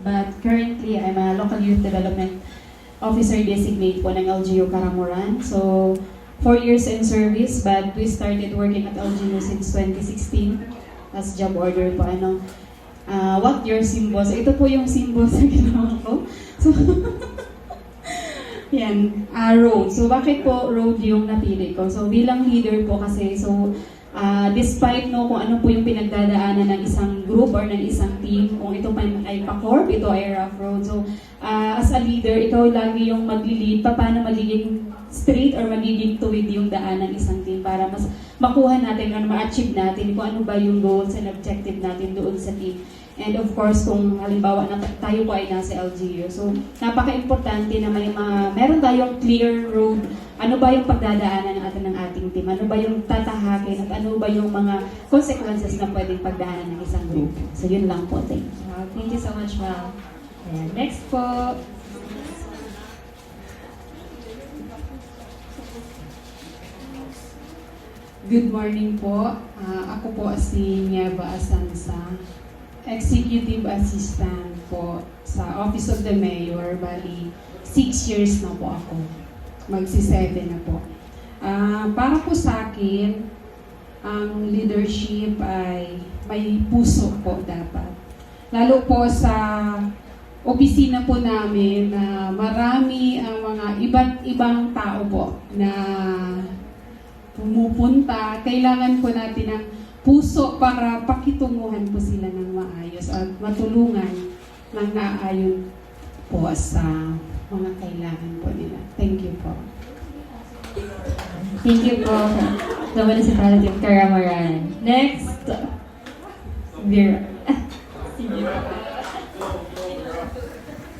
But currently, I'm a local youth development officer designate po ng LGU Karamuran. So, 4 years in service, but we started working at LGU since 2016 as job order po. What your symbols? Ito po yung symbols na ginawa ko. So, yan, road. So, bakit po road yung napili ko? So, bilang leader po kasi, so, despite kung ano po yung pinagdadaanan ng isang group or ng isang team, kung ito pa ay pa-corp, ito ay rough road. So, as a leader, ikaw lagi yung mag-lead paano magiging straight or magiging tuwid yung daan ng isang team para mas makuha natin or ma-achieve natin kung ano ba yung goals and objective natin doon sa team. And of course, kung halimbawa na tayo po ay nasa LGU. So, napaka-importante na meron tayong clear road. Ano ba yung pagdadaanan ng ating team? Ano ba yung tatahakin? At ano ba yung mga consequences na pwedeng pagdaanan ng isang group? So, yun lang po. Thank you. Thank you so much, Ma'am. And next po. Good morning po. Ako po si Nieva Asansa, Executive Assistant po sa Office of the Mayor. Bali, 6 years na po ako. Magsi-7 na po. Para po sa akin, ang leadership ay may puso po dapat. Lalo po sa opisina po namin na marami ang mga iba't ibang tao po na pumupunta. Kailangan po natin ng puso para pakitunguhan po sila ng maayos at matulungan ng naayon po sa mga kailangan po nila. Thank you po. Thank you po, the Municipality of Karamuran. Next, Vera.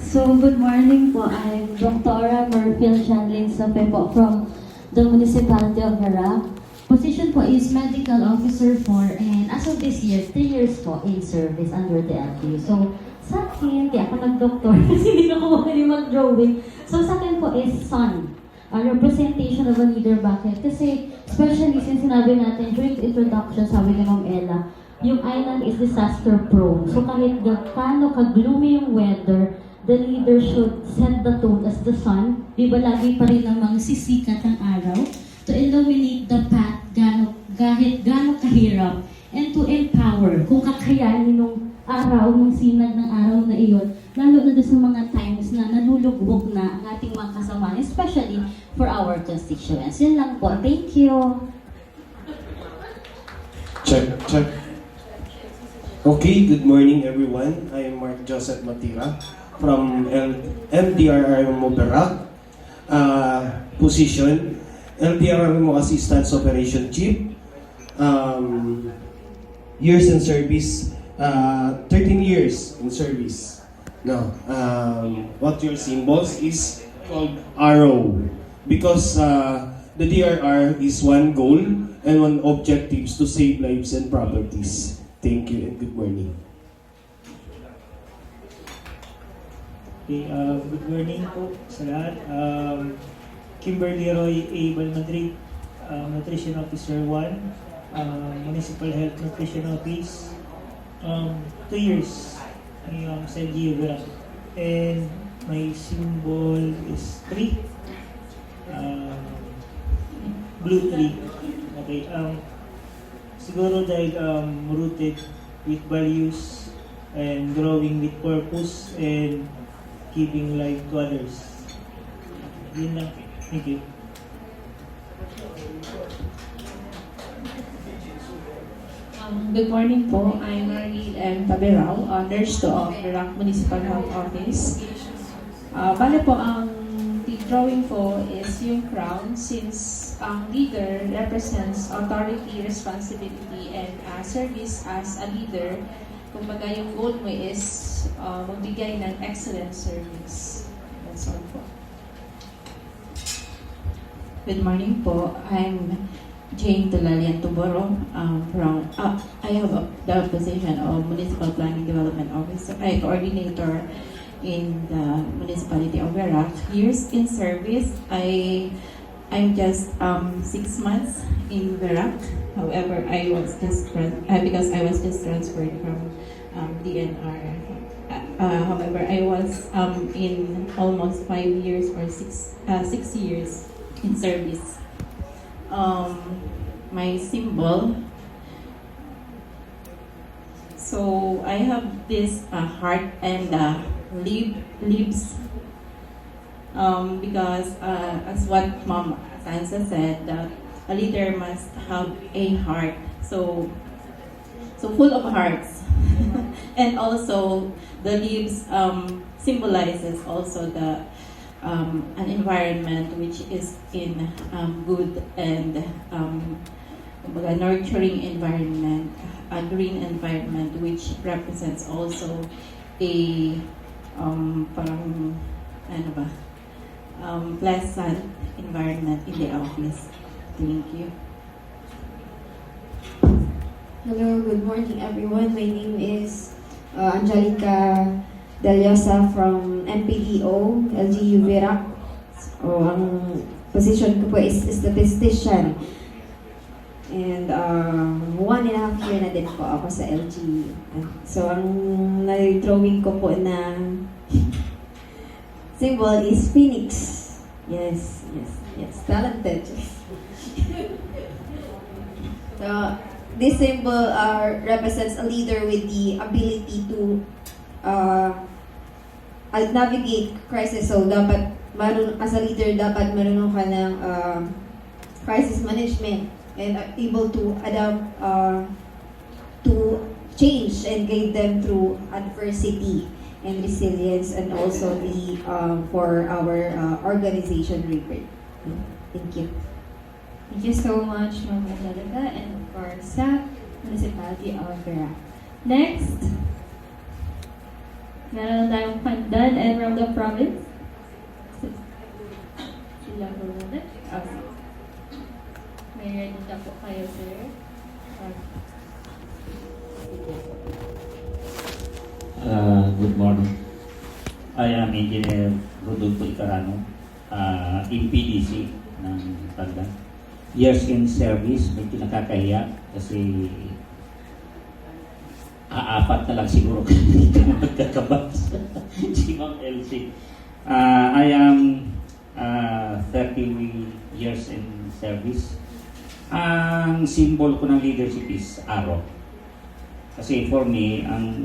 So, good morning po. I'm Dr. Merfil Shanlin Sape po from the Municipality of Verac. Position po is Medical Officer 4 and as of this year, 3 years po in service under the LGU. So, sa akin, di ako nag-doctor kasi hindi na ko magaling mag-drawing. So, sa akin po is son. A representation of a leader. Bakit? Kasi, especially since sinabi natin during the introduction, sabi ni Ma'am Ella, yung island is disaster prone. So, kahit gaano ka-gloomy yung weather, the leader should set the tone as the sun. Di ba lagi pa rin namang sisikat ang araw to illuminate the path kahit gaano kahirap and to empower kung kakayanin nung araw, nung sinag ng araw na iyon, lalo na sa mga times na nalulugmok na ang ating mga kasama, especially for our constituents. Yun lang po. Thank you. Check, check. Okay, good morning everyone. I am Mark Joseph Matira from MDRRMO Verac. Position, LDRRMO Assistance Operation Chief. Years in service, 13 years in service. No, what your symbols is called arrow because the DRR is one goal and one objective to save lives and properties. Thank you and good morning. Okay, good morning po sa lahat. Kimberly Roy A. Balmadrid, Nutrition Officer 1, Municipal Health Nutrition Office, 2 years sa LGU Verac. And my symbol is 3, blue 3. Okay, siguro dahil rooted with values and growing with purpose and giving life to others. Yun lang. Thank you. Good morning po. I'm Maril M. Taberao, Nurse 2 of Verac Municipal Health Office. Bale po, ang drawing ko is yung crown since ang leader represents authority, responsibility, and service as a leader. Kumbaga yung goal mo is magbigay ng excellent service. That's all po. Good morning po. I'm Jane Tulalian Tuboro I have the position of Municipal Planning Development Officer, Coordinator in the Municipality of Verac. Years in service, I'm just 6 months in Verac. However, because I was just transferred from DNR However, I was in almost 5 years or 6 years in service. My symbol. So I have this heart and leaves. Because as what Mom Sansa said, that a leader must have a heart. So full of hearts. And also the leaves symbolizes also the an environment which is in good and nurturing environment, a green environment which represents also a parang ano ba, pleasant environment in the office. Thank you. Hello, good morning everyone. My name is Angelica Deliosa from MPDO, LGU Virac. So, ang position ko po is statistician. And 1.5 year na din po ako sa LGU. So, ang na-drawing ko po na symbol is Phoenix. Yes. Talented. So, this symbol represents a leader with the ability to navigate crisis. So, dapat as a leader, dapat marunong ka ng crisis management and able to adapt to change and guide them through adversity and resilience, and also the for our organization record. Thank you. Thank you so much, Ma'am Angelica, and of course, sa Municipality of Virac. Next, meron tayong Pandan and from the province. Sila po muna. Okay. May ready na po kayo, sir. Good morning. I am Engineer Rodolfo Icarano, in PDC ng Pandan. Years in service, medyo nakakahiya kasi apat na lang siguro hindi ka na magkakabas. Si Ma'am Elsie. I am 30 years in service. Ang symbol ko ng leadership is arrow. Kasi for me, ang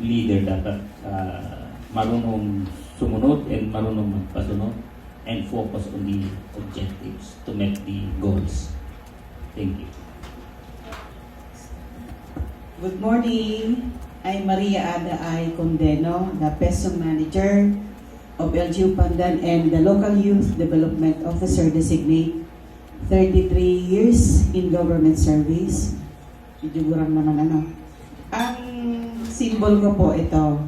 leader dapat marunong sumunod and marunong magpasunod and focus on the objectives to meet the goals. Thank you. Good morning. I'm Maria Ada I. Condeno, the PESO Manager of LGU Pandan and the Local Youth Development Officer Designate. 33 years in government service. Medyo gurang naman ano. Ang symbol ko po ito.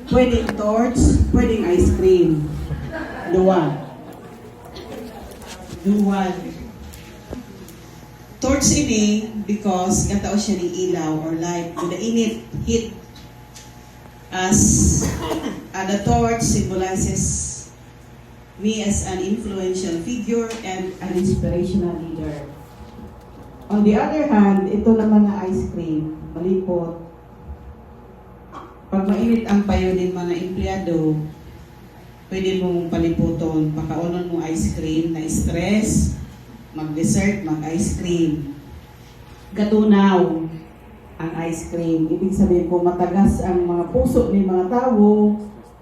Pwedeng torch, pwedeng ice cream. Duwan. Torch ini because katao siya ni ilaw or light. The init heat as the torch symbolizes me as an influential figure and an inspirational leader. On the other hand, ito naman na ice cream, malipot. Pag mainit ang payo din mga empleyado, pwede mong paliputon, pakaunon mo ice cream na stress, mag-dessert, mag-ice cream. Gatunaw ang ice cream. Ibig sabihin kung matagas ang mga puso ng mga tao,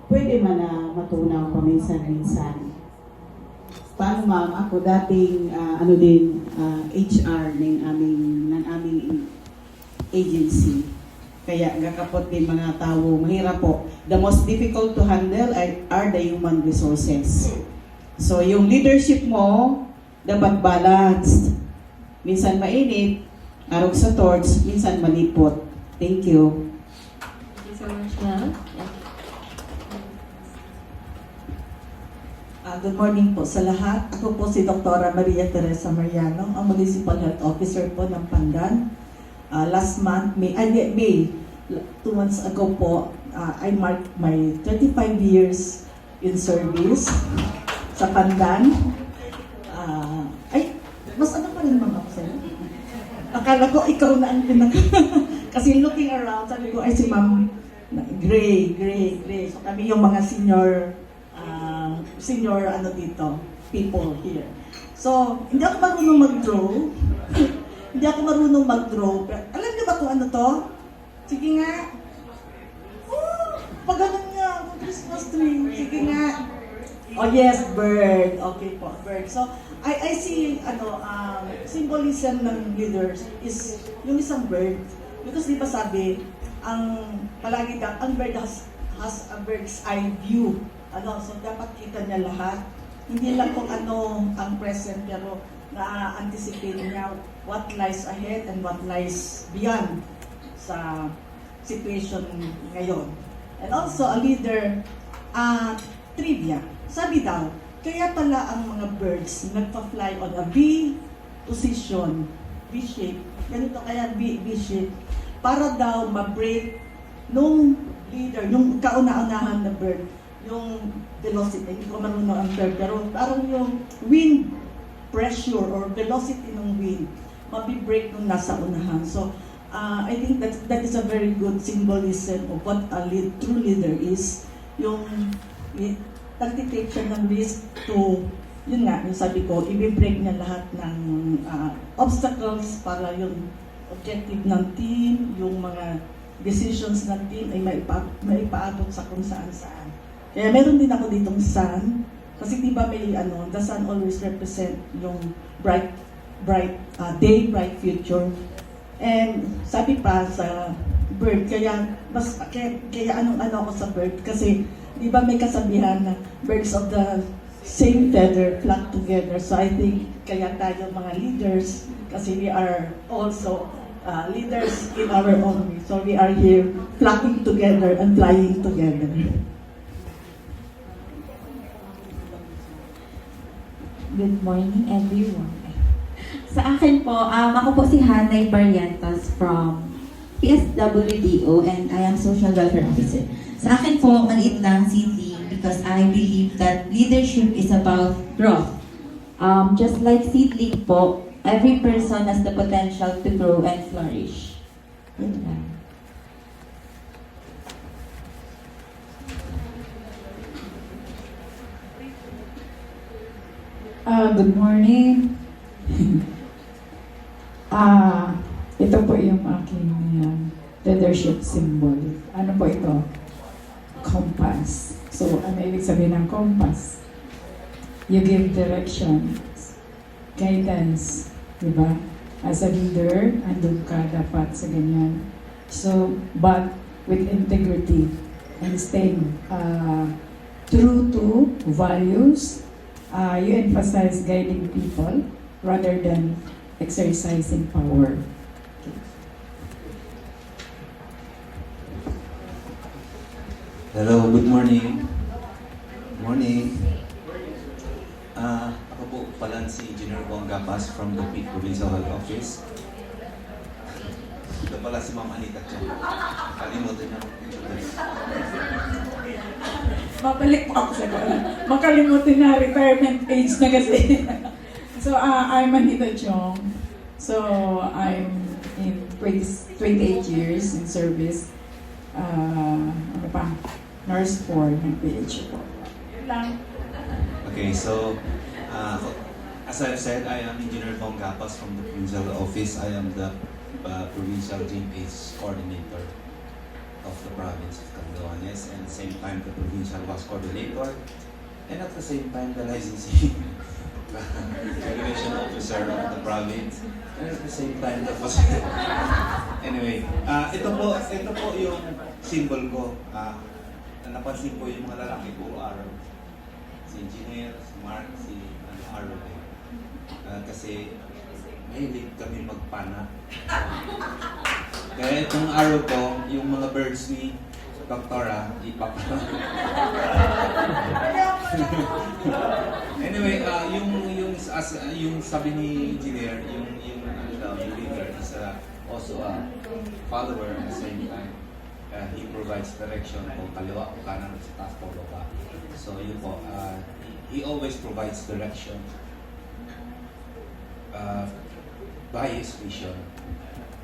pwede man na matunaw paminsan-minsan. Paano ma'am, ako dating HR ng aming agency. Kaya gakapot din mga tao, mahirap po. The most difficult to handle are the human resources. So yung leadership mo, dapat balanced. Minsan mainit, arog sa torch, minsan malipot. Thank you. Thank you so much, ma'am. Good morning po sa lahat. Ako po si Dr. Maria Teresa Mariano, ang Municipal Health Officer po ng Pandan. Last month, May, 2 months ago po, I marked my 35 years in service sa Pandan. Mas ano pa rin naman ako sa'yo? Akala ko ikaw na ang Kasi looking around, sabi ko, ay si ma'am, gray. So kami yung mga senior ano dito, people here. So, hindi ako marunong mag-draw. Pero, alam niyo ba kung ano to? Sige nga. Oh, pag ganun nga, kung Christmas tree. Sige nga. Oh yes, bird. Okay po, bird. So, I see, symbolism ng leaders is yung isang bird. Because di ba sabi, ang bird has a bird's eye view. So dapat kita niya lahat. Hindi lang kung ano ang present, pero na-anticipate niya what lies ahead and what lies beyond sa situation ngayon. And also, a leader, trivia. Sabi daw, kaya pala ang mga birds nagpa-fly on a V position, V-shape, ganito kaya V-shape, para daw ma-break nung leader, yung kauna-unahan na bird, yung velocity, hindi ko marunong ang term, pero parang yung wind pressure or velocity ng wind, mabibreak nung nasa unahan. So, I think that is a very good symbolism of what a true leader is. Yung nagtitake siya ng risk to, yun nga, yung sabi ko, i-break niya lahat ng obstacles para yung objective ng team, yung mga decisions ng team ay maipaabot sa kung saan-saan. Kaya meron din ako ditong sun, kasi di ba may the sun always represent yung bright day, bright future. And sabi pa sa bird, kaya anong ako sa bird, kasi di ba may kasabihan na birds of the same feather flock together. So I think kaya tayo mga leaders, kasi we are also leaders in our own way. So we are here flocking together and flying together. Good morning, everyone. Sa akin po, ako po si Hanay Barrientos from PSWDO and I am Social Welfare Officer. Sa akin po, maliit lang seedling because I believe that leadership is about growth. Just like seedling po, every person has the potential to grow and flourish. Yun lang. Good morning. Ito po yung aking leadership symbol. Ano po ito? Compass. So, ano ibig sabihin ng compass? You give direction, guidance, di ba? As a leader, andun ka dapat sa ganyan. So, but with integrity and staying true to values, you emphasize guiding people rather than exercising power. Hello, good morning. Morning. Ako po pala si Engineer Bong Gapas from the Provincial Health Office. Ito pala si Ma'am Anita Chan. Kalimutan niya mag-introduce. Mabalik po ako sa kanya. Makalimutin na retirement age na kasi. So, I'm Anita Chong. So, I'm in 28 years in service. Nurse 4 ng PH po. Yun lang. Okay, so as I've said, I am Engineer Bong Gapas from the Provincial Office. I am the Provincial GMH Coordinator of the province of Catanduanes, and at the same time the Provincial WAS Coordinator, and at the same time the licensing regulation officer of the province, and at the same time the anyway, ito po yung symbol ko. Napansin ko yung mga lalaki puro araw. Si Engineer, si Mark, si araw din. Kasi mahilig kami magpana. Kaya itong araw ko, yung mga birds ni Doktora, anyway, yung sabi ni Engineer, yung leader is also a follower at the same time. He provides direction kung kaliwa o kanan sa taas o baba. So yun po, he always provides direction by his vision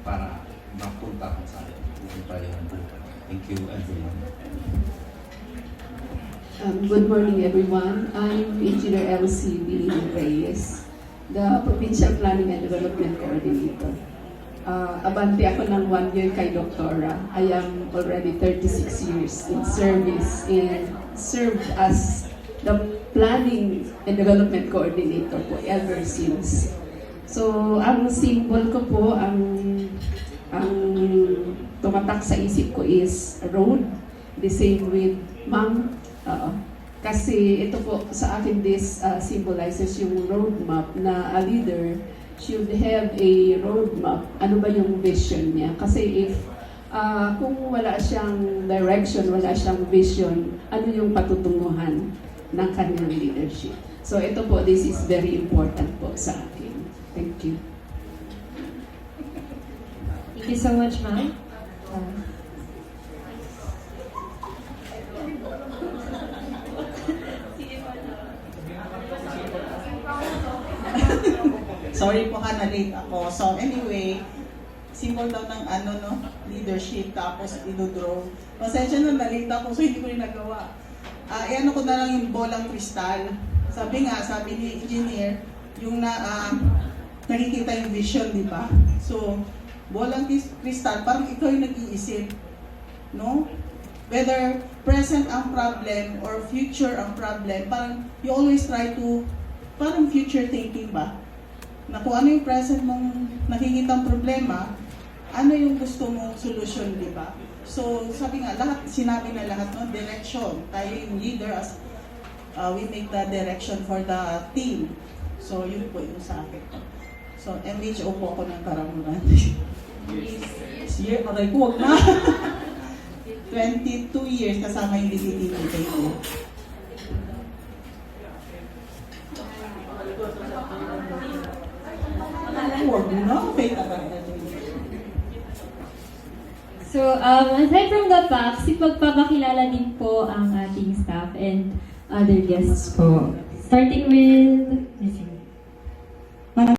para mapunta kung saan pupuntahan po. Thank you everyone. Good morning, everyone. I'm Engineer Elsie Billy Reyes, the Provincial Planning and Development Coordinator. Abante ako ng 1 year kay Doktora. I am already 36 years in service and served as the Planning and Development Coordinator po ever since. So, ang symbol ko po, ang tumatak sa isip ko is road. The same with Ma'am. Kasi ito po sa akin, this symbolizes yung roadmap na a leader should have a roadmap. Ano ba yung vision niya? Kasi if kung wala siyang direction, wala siyang vision, ano yung patutunguhan ng kanyang leadership? So ito po, this is very important po sa akin. Thank you. Thank you so much, ma'am. Sorry po na-late ako. So anyway, symbol daw ng leadership, tapos inudraw. Pasensya na, na-late ako, so hindi ko rin nagawa. Ano ko na lang yung bolang kristal. Sabi ni engineer, yung nakikita yung vision, di ba? So, bolang kristal, parang ikaw yung nag-iisip. No? Whether present ang problem or future ang problem, parang you always try to, parang future thinking ba? Na kung ano yung present mong nakikitang problema, ano yung gusto mong solution, di ba? So, sabi nga, sinabi na lahat, no? Direction. Tayo yung leader as we make the direction for the team. So, yun po yung sa akin. So, MHO po ako ng Karamuran. Yes, year. Okay, huwag na. 22 years kasama yung DDTV ko. So, aside from the facts, ipagpapakilala din po ang ating staff and other guests po. Starting with Ms.